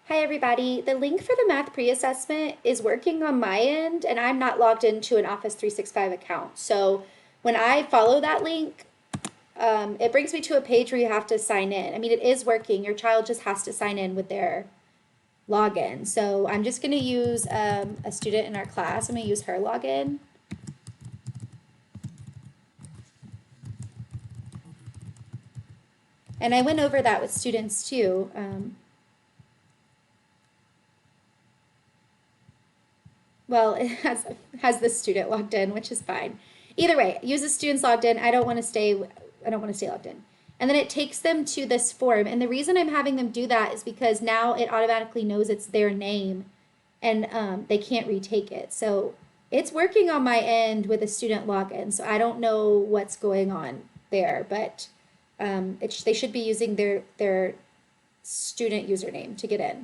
Hi everybody. The link for the math pre-assessment is working on my end and I'm not logged into an Office 365 account. So when I follow that link, it brings me to a page where you have to sign in. I mean, it is working. Your child just has to sign in with their login. So I'm just going to use a student in our class. I'm going to use her login. And I went over that with students too. Well, it has this student logged in, which is fine. Either way, use the students logged in. I don't want to stay logged in. And then it takes them to this form. And the reason I'm having them do that is because now it automatically knows it's their name and they can't retake it. So it's working on my end with a student login. So I don't know what's going on there, but they should be using their student username to get in.